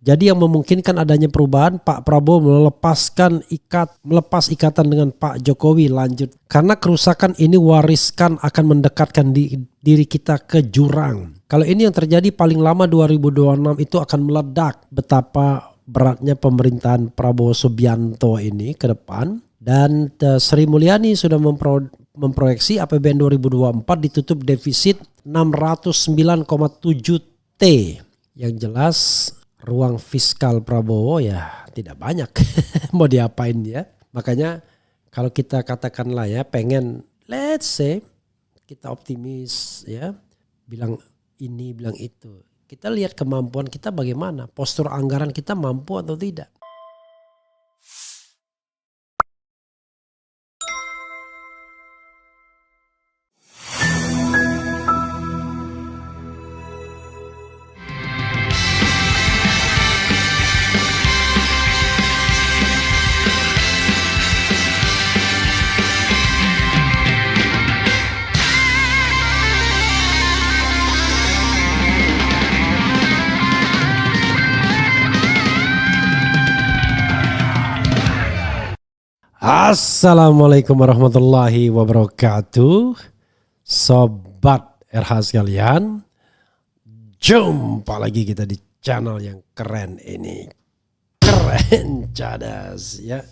Jadi yang memungkinkan adanya perubahan, Pak Prabowo melepas ikatan dengan Pak Jokowi lanjut. Karena kerusakan ini wariskan akan mendekatkan diri kita ke jurang. Kalau ini yang terjadi paling lama 2026 itu akan meledak betapa beratnya pemerintahan Prabowo Subianto ini ke depan. Dan Sri Mulyani sudah memproyeksi APBN 2024 ditutup defisit 609,7 T. Yang jelas ruang fiskal Prabowo ya tidak banyak. Mau diapain ya? Makanya kalau kita katakanlah ya pengen let's say kita optimis ya, bilang ini bilang itu. Kita lihat kemampuan kita bagaimana, postur anggaran kita mampu atau tidak. Assalamualaikum warahmatullahi wabarakatuh. Sobat RH sekalian, jumpa lagi kita di channel yang keren ini. Keren cadas ya.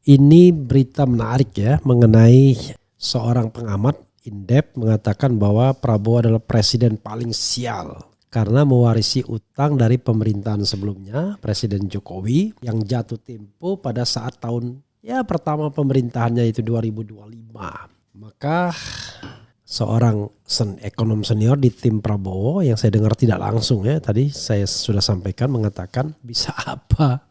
Ini berita menarik ya mengenai seorang pengamat Indep mengatakan bahwa Prabowo adalah presiden paling sial karena mewarisi utang dari pemerintahan sebelumnya, Presiden Jokowi yang jatuh tempo pada saat tahun pertama pemerintahannya itu 2025. Maka seorang ekonom senior di tim Prabowo yang saya dengar tidak langsung ya, tadi saya sudah sampaikan mengatakan bisa apa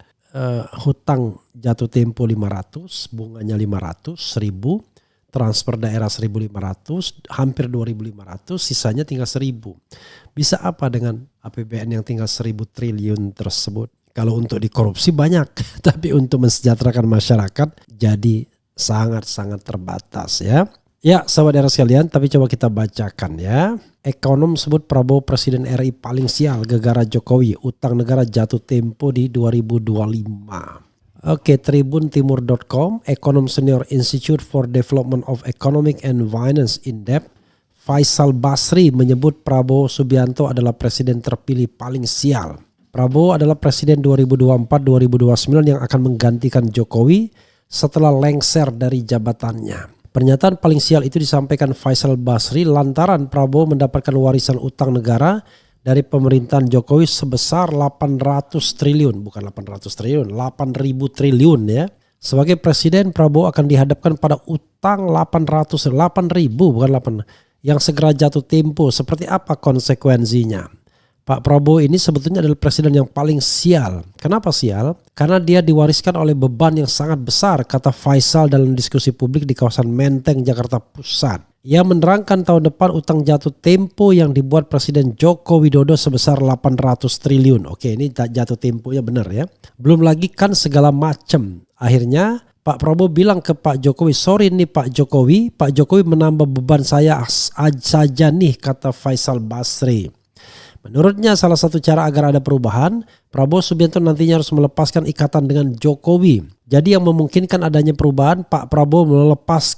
hutang jatuh tempo 500, bunganya 500, 1000, transfer daerah 1500, hampir 2500, sisanya tinggal 1000. Bisa apa dengan APBN yang tinggal 1000 triliun tersebut? Kalau untuk dikorupsi banyak, tapi untuk mensejahterakan masyarakat jadi sangat-sangat terbatas ya. Ya sahabat daerah sekalian, tapi coba kita bacakan ya. Ekonom sebut Prabowo Presiden RI paling sial gegara Jokowi, utang negara jatuh tempo di 2025. Oke, tribuntimur.com, ekonom senior Institute for Development of Economic and Finance Indep, Faisal Basri menyebut Prabowo Subianto adalah presiden terpilih paling sial. Prabowo adalah presiden 2024-2029 yang akan menggantikan Jokowi setelah lengser dari jabatannya. Pernyataan paling sial itu disampaikan Faisal Basri lantaran Prabowo mendapatkan warisan utang negara dari pemerintahan Jokowi sebesar 800 triliun, bukan 800 triliun, 8.000 triliun ya. Sebagai presiden Prabowo akan dihadapkan pada utang 8.000 bukan 8 yang segera jatuh tempo. Seperti apa konsekuensinya? Pak Prabowo ini sebetulnya adalah presiden yang paling sial. Kenapa sial? Karena dia diwariskan oleh beban yang sangat besar, kata Faisal dalam diskusi publik di kawasan Menteng, Jakarta Pusat. Ia menerangkan tahun depan utang jatuh tempo yang dibuat Presiden Joko Widodo sebesar 800 triliun. Oke, ini jatuh temponya benar ya. Belum lagi kan segala macam. Akhirnya Pak Prabowo bilang ke Pak Jokowi, sorry nih Pak Jokowi menambah beban saya saja nih, kata Faisal Basri. Menurutnya salah satu cara agar ada perubahan, Prabowo Subianto nantinya harus melepaskan ikatan dengan Jokowi. Jadi yang memungkinkan adanya perubahan, Pak Prabowo melepas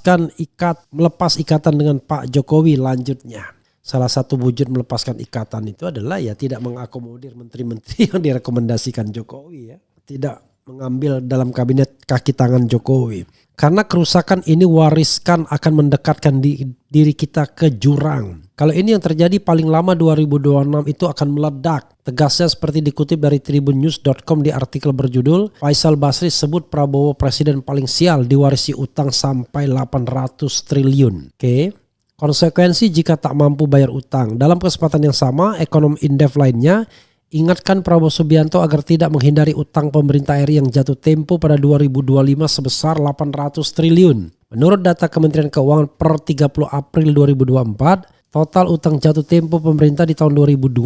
ikatan dengan Pak Jokowi lanjutnya. Salah satu wujud melepaskan ikatan itu adalah ya tidak mengakomodir menteri-menteri yang direkomendasikan Jokowi ya. Tidak mengambil dalam kabinet kaki tangan Jokowi. Karena kerusakan ini wariskan akan mendekatkan diri kita ke jurang. Kalau ini yang terjadi paling lama 2026 itu akan meledak. Tegasnya seperti dikutip dari tribunnews.com di artikel berjudul Faisal Basri sebut Prabowo presiden paling sial diwarisi utang sampai 800 triliun. Oke. Konsekuensi jika tak mampu bayar utang. Dalam kesempatan yang sama, ekonom Indef lainnya ingatkan Prabowo Subianto agar tidak menghindari utang pemerintah RI yang jatuh tempo pada 2025 sebesar 800 triliun. Menurut data Kementerian Keuangan per 30 April 2024, total utang jatuh tempo pemerintah di tahun 2025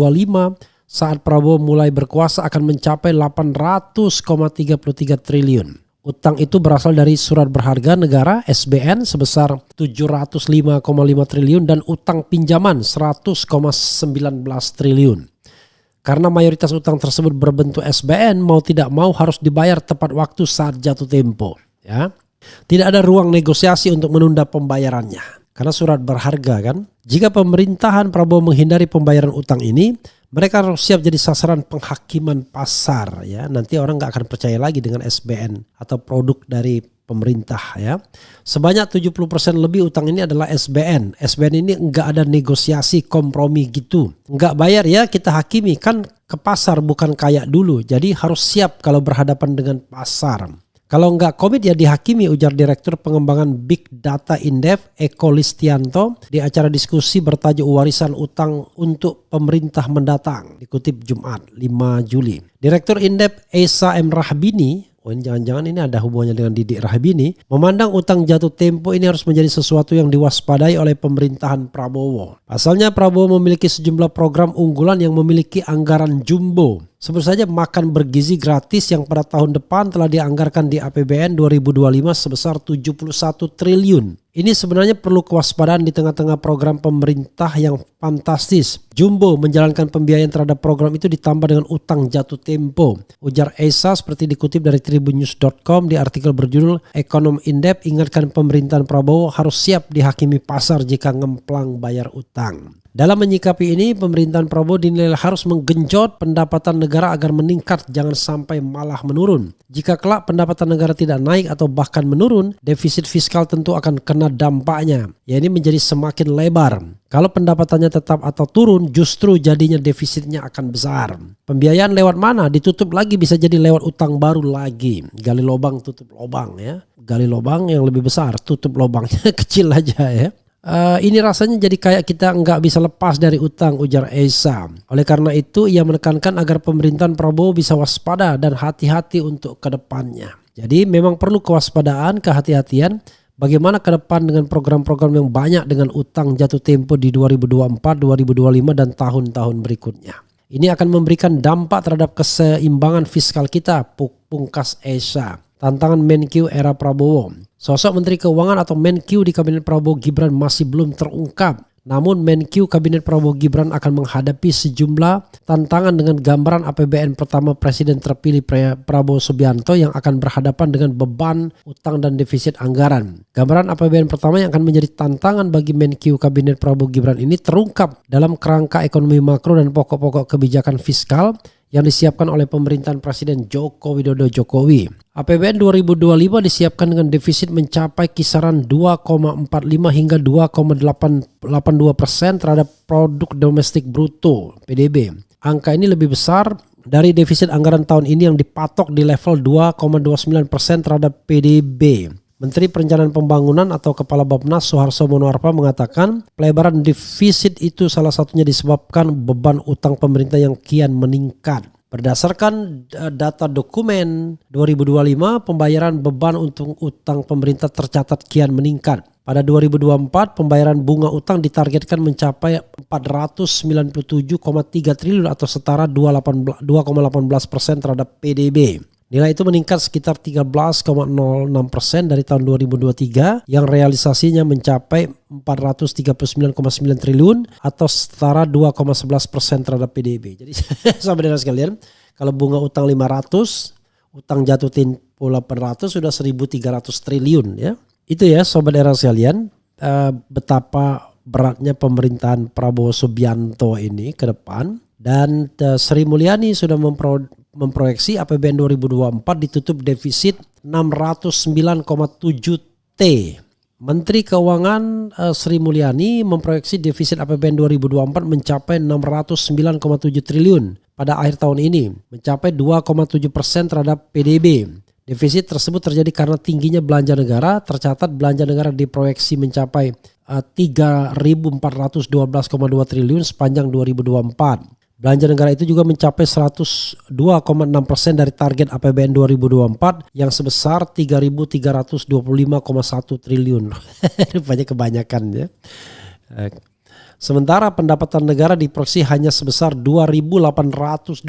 saat Prabowo mulai berkuasa akan mencapai 800,33 triliun. Utang itu berasal dari surat berharga negara SBN sebesar 705,5 triliun dan utang pinjaman 100,19 triliun. Karena mayoritas utang tersebut berbentuk SBN, mau tidak mau harus dibayar tepat waktu saat jatuh tempo. Ya. Tidak ada ruang negosiasi untuk menunda pembayarannya. Karena surat berharga kan. Jika pemerintahan Prabowo menghindari pembayaran utang ini, mereka harus siap jadi sasaran penghakiman pasar. Ya. Nanti orang nggak akan percaya lagi dengan SBN atau produk dari pemerintah. Ya. Sebanyak 70% lebih utang ini adalah SBN. SBN ini nggak ada negosiasi kompromi gitu. Nggak bayar ya kita hakimi, kan ke pasar bukan kayak dulu. Jadi harus siap kalau berhadapan dengan pasar. Kalau nggak komit ya dihakimi, ujar Direktur Pengembangan Big Data Indef Eko Listianto di acara diskusi bertajuk Warisan Utang untuk Pemerintah Mendatang, dikutip Jumat 5 Juli. Direktur Indef Esa M. Rahbini, jangan-jangan ini ada hubungannya dengan Didik Rahbini, memandang utang jatuh tempo ini harus menjadi sesuatu yang diwaspadai oleh pemerintahan Prabowo. Pasalnya Prabowo memiliki sejumlah program unggulan yang memiliki anggaran jumbo. Sebut saja makan bergizi gratis yang pada tahun depan telah dianggarkan di APBN 2025 sebesar 71 triliun. Ini sebenarnya perlu kewaspadaan di tengah-tengah program pemerintah yang fantastis. Jumbo menjalankan pembiayaan terhadap program itu ditambah dengan utang jatuh tempo. Ujar Esa seperti dikutip dari tribunnews.com di artikel berjudul Ekonom Indef ingatkan pemerintahan Prabowo harus siap dihakimi pasar jika ngemplang bayar utang. Dalam menyikapi ini, pemerintahan Prabowo dinilai harus menggenjot pendapatan negara agar meningkat, jangan sampai malah menurun. Jika kelak pendapatan negara tidak naik atau bahkan menurun, defisit fiskal tentu akan kena dampaknya. Ya ini menjadi semakin lebar. Kalau pendapatannya tetap atau turun, justru jadinya defisitnya akan besar. Pembiayaan lewat mana? Ditutup lagi bisa jadi lewat utang baru lagi. Gali lubang, tutup lubang ya. Gali lubang yang lebih besar, tutup lubangnya kecil aja ya. Ini rasanya jadi kayak kita nggak bisa lepas dari utang, ujar Esa. Oleh karena itu ia menekankan agar pemerintahan Prabowo bisa waspada dan hati-hati untuk kedepannya. Jadi memang perlu kewaspadaan, kehati-hatian. Bagaimana ke depan dengan program-program yang banyak dengan utang jatuh tempo di 2024, 2025 dan tahun-tahun berikutnya. Ini akan memberikan dampak terhadap keseimbangan fiskal kita, pungkas Esa. Tantangan Menkyu era Prabowo. Sosok Menteri Keuangan atau Menkyu di Kabinet Prabowo Gibran masih belum terungkap. Namun Menkyu Kabinet Prabowo Gibran akan menghadapi sejumlah tantangan dengan gambaran APBN pertama Presiden terpilih Prabowo Subianto yang akan berhadapan dengan beban utang dan defisit anggaran. Gambaran APBN pertama yang akan menjadi tantangan bagi Menkyu Kabinet Prabowo Gibran ini terungkap dalam kerangka ekonomi makro dan pokok-pokok kebijakan fiskal yang disiapkan oleh pemerintahan Presiden Joko Widodo Jokowi. APBN 2025 disiapkan dengan defisit mencapai kisaran 2,45 hingga 2,82% terhadap produk domestik bruto (PDB). Angka ini lebih besar dari defisit anggaran tahun ini yang dipatok di level 2,29% terhadap PDB. Menteri Perencanaan Pembangunan atau Kepala Bappenas Soeharto Monoarfa mengatakan pelebaran defisit itu salah satunya disebabkan beban utang pemerintah yang kian meningkat. Berdasarkan data dokumen 2025, pembayaran beban untuk utang pemerintah tercatat kian meningkat. Pada 2024, pembayaran bunga utang ditargetkan mencapai 497,3 triliun atau setara 2,18% terhadap PDB. Nilai itu meningkat sekitar 13,06% dari tahun 2023 yang realisasinya mencapai 439,9 triliun atau setara 2,11% terhadap PDB. Jadi sahabat sekalian, kalau bunga utang 500, utang jatuh tempo 800 sudah 1.300 triliun ya. Itu ya sobat era sekalian, betapa beratnya pemerintahan Prabowo Subianto ini ke depan. Dan Sri Mulyani sudah memproyeksi APBN 2024 ditutup defisit 609,7 T. Menteri Keuangan Sri Mulyani memproyeksi defisit APBN 2024 mencapai 609,7 triliun pada akhir tahun ini, mencapai 2,7% terhadap PDB. Defisit tersebut terjadi karena tingginya belanja negara. Tercatat belanja negara diproyeksi mencapai 3.412,2 triliun sepanjang 2024. Belanja negara itu juga mencapai 102,6% dari target APBN 2024 yang sebesar 3.325,1 triliun. Banyak kebanyakan ya. Sementara pendapatan negara diproyeksi hanya sebesar 2.802,5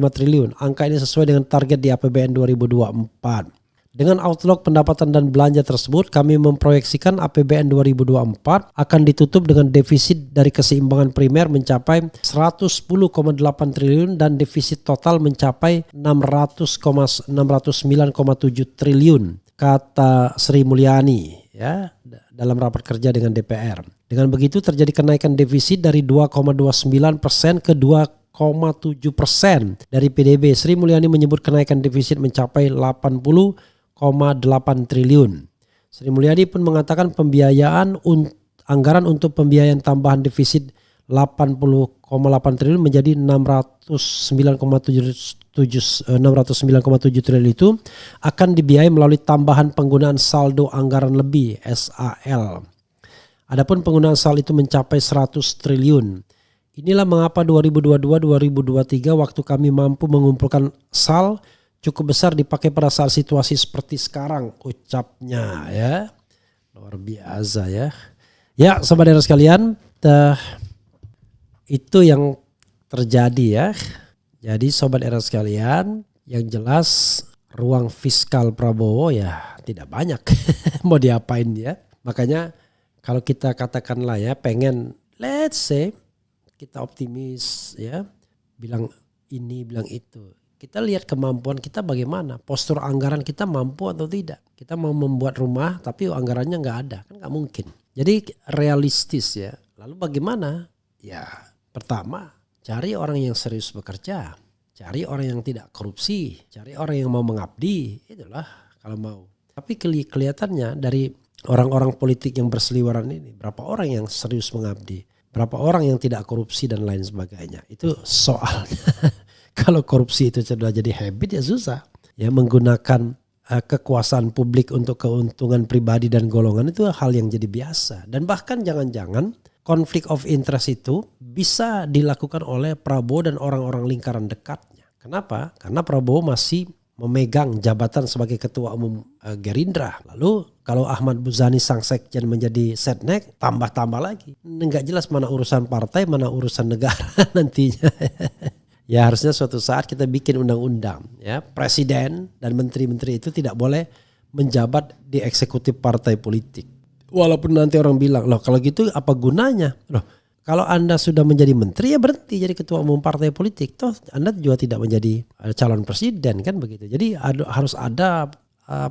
triliun. Angka ini sesuai dengan target di APBN 2024. Dengan outlook pendapatan dan belanja tersebut, kami memproyeksikan APBN 2024 akan ditutup dengan defisit dari keseimbangan primer mencapai 110,8 triliun dan defisit total mencapai 609,7 triliun, kata Sri Mulyani ya dalam rapat kerja dengan DPR. Dengan begitu terjadi kenaikan defisit dari 2,29% ke 2,7% dari PDB. Sri Mulyani menyebut kenaikan defisit mencapai 80,8 triliun. Sri Mulyani pun mengatakan pembiayaan anggaran untuk pembiayaan tambahan defisit 80,8 triliun menjadi 609,7 triliun itu akan dibiayai melalui tambahan penggunaan saldo anggaran lebih (SAL). Adapun penggunaan SAL itu mencapai 100 triliun. Inilah mengapa 2022-2023 waktu kami mampu mengumpulkan SAL cukup besar dipakai pada saat situasi seperti sekarang, ucapnya ya. Luar biasa ya. Ya saudara sekalian, itu yang terjadi ya. Jadi sobat era sekalian, yang jelas ruang fiskal Prabowo ya tidak banyak. Mau diapain ya. Makanya kalau kita katakanlah ya pengen let's say kita optimis ya, bilang ini bilang itu. Kita lihat kemampuan kita bagaimana, postur anggaran kita mampu atau tidak. Kita mau membuat rumah tapi anggarannya nggak ada, kan nggak mungkin. Jadi realistis ya. Lalu bagaimana? Ya pertama cari orang yang serius bekerja, cari orang yang tidak korupsi, cari orang yang mau mengabdi, itulah kalau mau. Tapi kelihatannya dari orang-orang politik yang berseliweran ini, berapa orang yang serius mengabdi, berapa orang yang tidak korupsi dan lain sebagainya. Itu soalnya. Kalau korupsi itu sudah jadi habit ya susah. Ya menggunakan kekuasaan publik untuk keuntungan pribadi dan golongan itu hal yang jadi biasa. Dan bahkan jangan-jangan konflik of interest itu bisa dilakukan oleh Prabowo dan orang-orang lingkaran dekatnya. Kenapa? Karena Prabowo masih memegang jabatan sebagai ketua umum Gerindra. Lalu kalau Ahmad Muzani sang sekjen menjadi setnek, tambah-tambah lagi. Nggak jelas mana urusan partai, mana urusan negara nantinya. Ya harusnya suatu saat kita bikin undang-undang ya, presiden dan menteri-menteri itu tidak boleh menjabat di eksekutif partai politik. Walaupun nanti orang bilang, loh kalau gitu apa gunanya? Loh kalau Anda sudah menjadi menteri ya berhenti jadi ketua umum partai politik. Toh Anda juga tidak menjadi calon presiden kan begitu. Jadi harus ada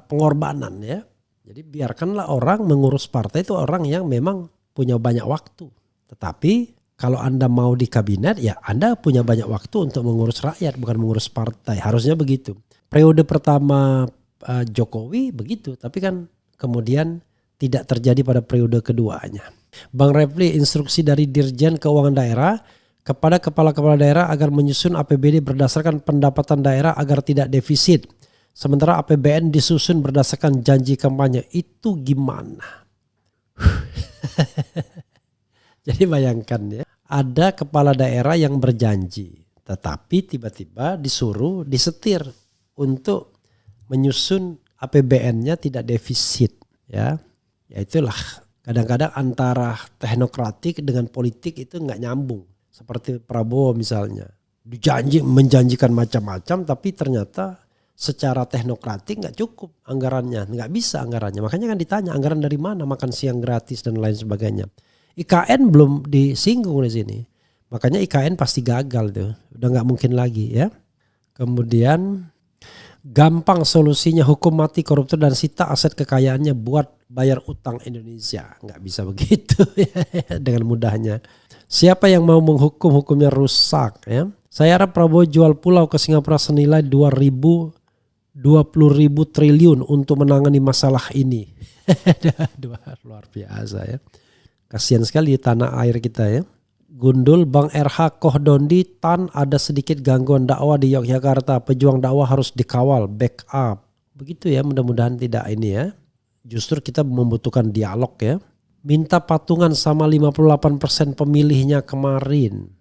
pengorbanan ya. Jadi biarkanlah orang mengurus partai itu orang yang memang punya banyak waktu. Tetapi kalau Anda mau di kabinet ya Anda punya banyak waktu untuk mengurus rakyat bukan mengurus partai. Harusnya begitu. Periode pertama Jokowi begitu. Tapi kan kemudian tidak terjadi pada periode keduanya. Bang Refli, instruksi dari Dirjen Keuangan Daerah kepada kepala-kepala daerah agar menyusun APBD berdasarkan pendapatan daerah agar tidak defisit. Sementara APBN disusun berdasarkan janji kampanye. Itu gimana? Jadi bayangkan ya. Ada kepala daerah yang berjanji, tetapi tiba-tiba disuruh disetir untuk menyusun APBN-nya tidak defisit. Ya itulah kadang-kadang antara teknokratik dengan politik itu nggak nyambung. Seperti Prabowo misalnya, menjanjikan macam-macam, tapi ternyata secara teknokratik nggak cukup anggarannya, nggak bisa anggarannya. Makanya kan ditanya anggaran dari mana, makan siang gratis dan lain sebagainya. IKN belum disinggung di sini. Makanya IKN pasti gagal tuh. Udah nggak mungkin lagi ya. Kemudian gampang solusinya hukum mati koruptor dan sita aset kekayaannya buat bayar utang Indonesia. Nggak bisa begitu ya, dengan mudahnya. Siapa yang mau menghukum hukumnya rusak ya. Saya harap Prabowo jual pulau ke Singapura senilai 20 triliun untuk menangani masalah ini. Luar biasa ya. Kasihan sekali tanah air kita ya. Gundul Bang RH Kohdondi Tan ada sedikit gangguan dakwah di Yogyakarta. Pejuang dakwah harus dikawal, backup. Begitu ya, mudah-mudahan tidak ini ya. Justru kita membutuhkan dialog ya. Minta patungan sama 58% pemilihnya kemarin.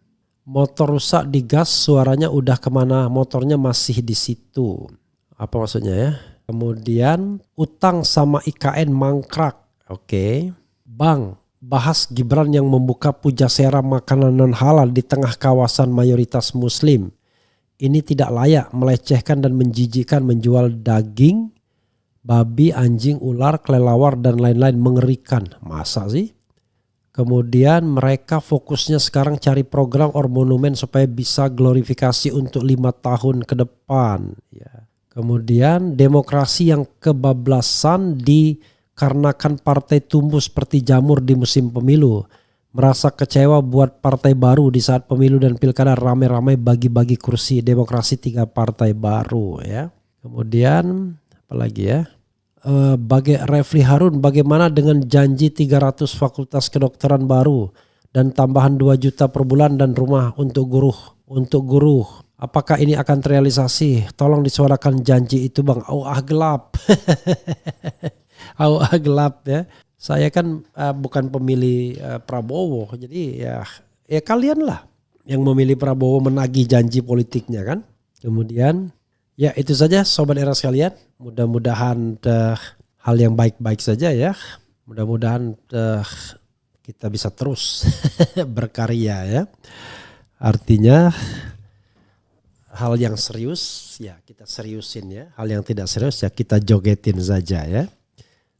Motor rusak digas, suaranya udah kemana, motornya masih di situ. Apa maksudnya ya? Kemudian utang sama IKN mangkrak. Oke. Bang, bahas Gibran yang membuka pujasera makanan non halal di tengah kawasan mayoritas muslim. Ini tidak layak, melecehkan dan menjijikkan menjual daging babi, anjing, ular, kelelawar, dan lain-lain. Mengerikan. Masa sih? Kemudian mereka fokusnya sekarang cari program or monumen supaya bisa glorifikasi untuk 5 tahun ke depan. Ya. Kemudian demokrasi yang kebablasan dikarenakan partai tumbuh seperti jamur di musim pemilu. Merasa kecewa buat partai baru di saat pemilu dan pilkada ramai-ramai bagi-bagi kursi. Demokrasi 3 partai baru ya. Kemudian apa lagi ya? Refli Harun, bagaimana dengan janji 300 fakultas kedokteran baru dan tambahan 2 juta per bulan dan rumah untuk guru? Apakah ini akan terrealisasi? Tolong disuarakan janji itu bang. Gelap. Gelap ya. Saya kan bukan pemilih Prabowo, jadi ya kalian lah yang memilih Prabowo menagih janji politiknya kan. Kemudian ya itu saja Sobat Era sekalian. Mudah-mudahan hal yang baik-baik saja ya. Mudah-mudahan kita bisa terus berkarya ya. Artinya hal yang serius ya kita seriusin ya. Hal yang tidak serius ya kita jogetin saja ya.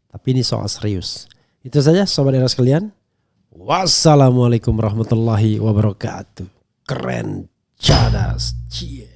Tapi ini soal serius. Itu saja Sobat Era sekalian. Wassalamualaikum warahmatullahi wabarakatuh. Keren, cadas, cie.